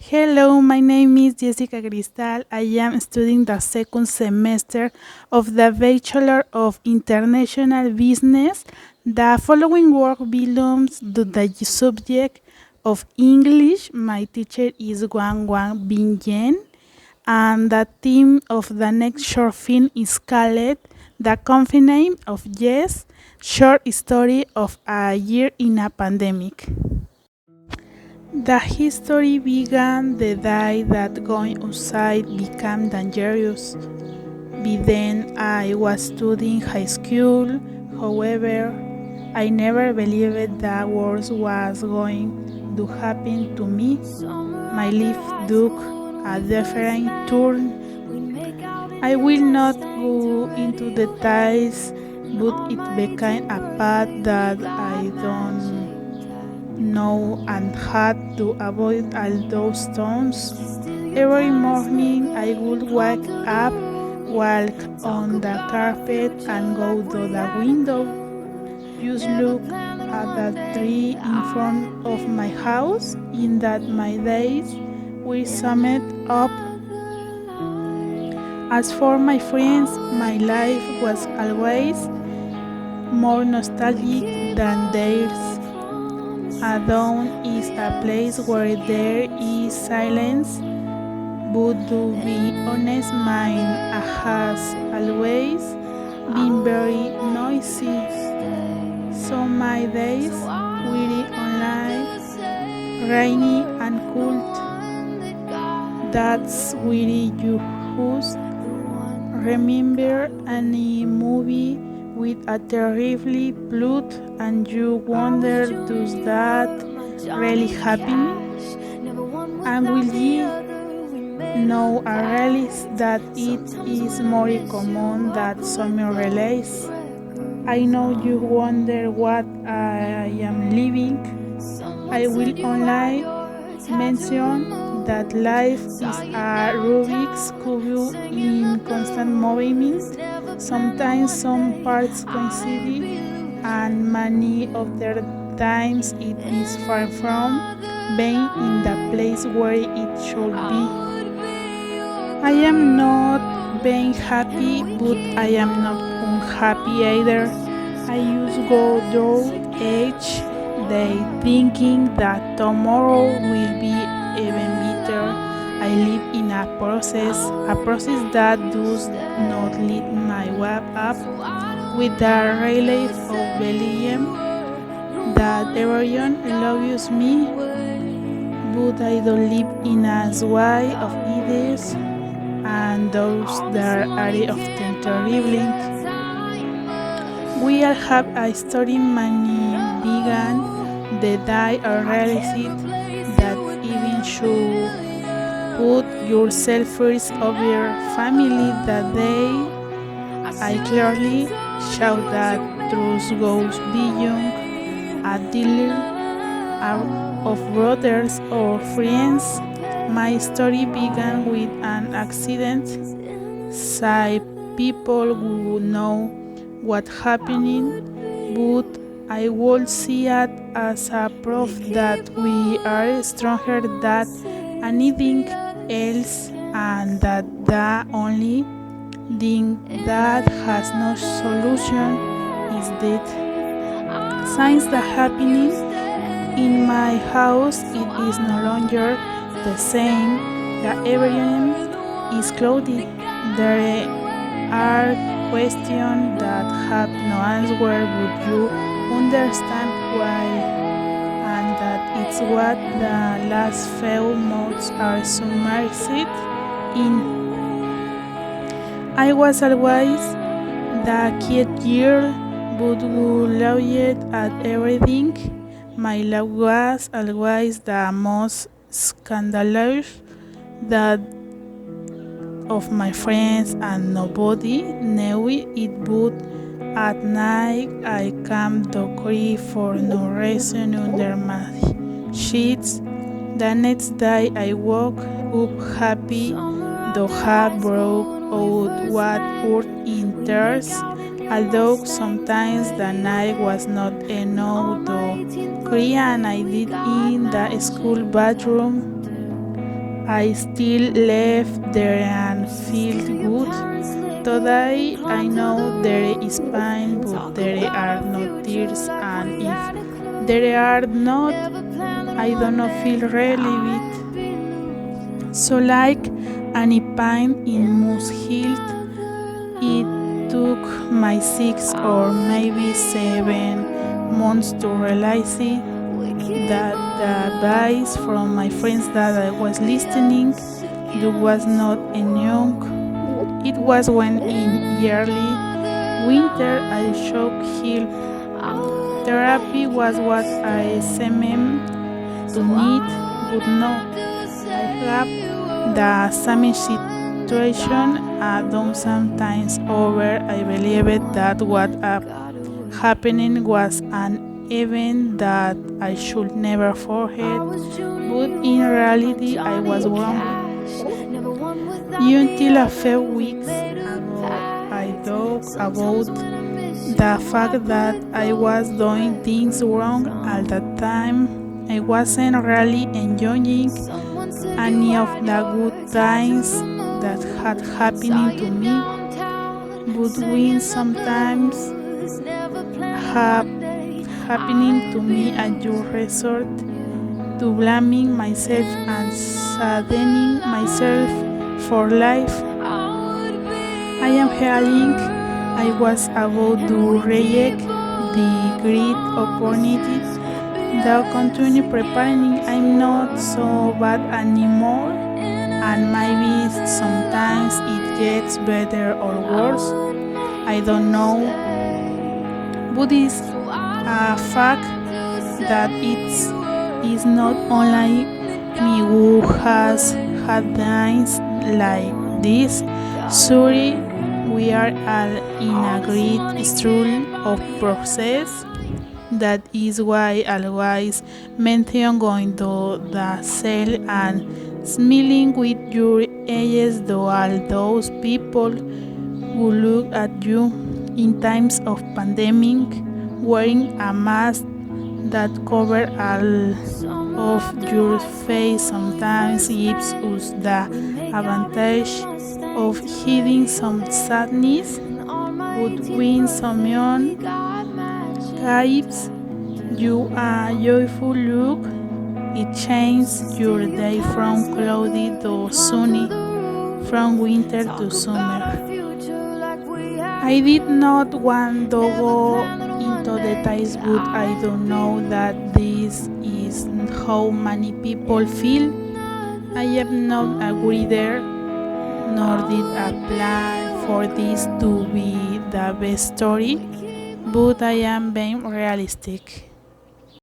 Hello, my name is Jessica Cristal. I am studying the second semester of the Bachelor of International Business. The following work belongs to the subject of English. My teacher is Huang Huang Beng Yeen, and the theme of the next short film is called The Confinement of Jess, short story of a year in a pandemic. The history began the day that going outside became dangerous. By then, I was studying high school. However, I never believed that worse was going to happen to me. My life took a different turn. I will not go into details, but it became a path that I don't know and had to avoid all those stones. Every morning I would wake up, walk on the carpet, and go to the window. Just look at the tree in front of my house. In that my days were summed up. As for my friends, my life was always more nostalgic than theirs. A dawn is a place where there is silence, but to be honest, mine has always been very noisy. So my days were online, rainy and cold. That's where you host. Remember any movie with a terribly plot and you wonder, does that really happen? And will you know or realize that it is more common that some realize? I know you wonder what I am living. I will only mention that life is a Rubik's Cube in constant movement. Sometimes some parts coincide, and many other times it is far from being in the place where it should be. I am not being happy, but I am not unhappy either. I used to go through each day thinking that tomorrow will be even better. I live in a process that does not lead my way up with the relief of believing that everyone loves me, but I don't live in a way of ideas, and those that are often terrible. We all have a story. Many began the day I realized that even should put yourself first over your family that day. I clearly show that truth goes beyond a deal of brothers or friends. My story began with an accident. Say people who know what happening, but I would see it as a proof that we are stronger than anything else and that the only thing that has no solution is death. Since the happening in my house, it is no longer the same. The everything is cloudy. There are questions that have no answer. Would you understand why? And that it's what the last few months are submerged in. I was always the kid girl, but who laughed at everything. My laugh was always the most scandalous that of my friends, and nobody knew it. But at night I came to cry for no reason under my sheets. The next day I woke up happy, though have broke out what hurt in tears. Although sometimes the night was not enough to cry, and I did in the school bathroom. I still left there and feel good. Today I know there is pain, but there are no tears, and if there are not, I do not feel relieved. So like any pain in must healed, it took my 6 or maybe 7 months to realize it, that the advice from my friends that I was listening to was not enough. It was when in early winter I should heal. Therapy was what I seemed to need, but no. I have the same situation done sometimes over. I believed that what happening was an event that I should never forget, but in reality I was wrong. Until a few weeks ago, I thought about the fact that I was doing things wrong all the time. I wasn't really enjoying any of the good things that had happening to me, but when sometimes happening to me at your resort to blaming myself and saddening myself for life. I am healing. I was about to reject the great opportunity that continue preparing. I'm not so bad anymore, and maybe sometimes it gets better or worse. I don't know, but it's a fact that is not only me who has had days like this. Sorry, we are all in a great struggle of process. That is why I always mention going to the cell and smiling with your eyes to all those people who look at you in times of pandemic, wearing a mask that cover all of your face sometimes gives us the advantage of hiding some sadness, but when someone gives you a joyful look, it changes your day from cloudy to sunny, from winter to summer. I did not want to go into details, but I don't know that this is how many people feel. I am not a reader, nor did I plan for this to be the best story, but I am being realistic.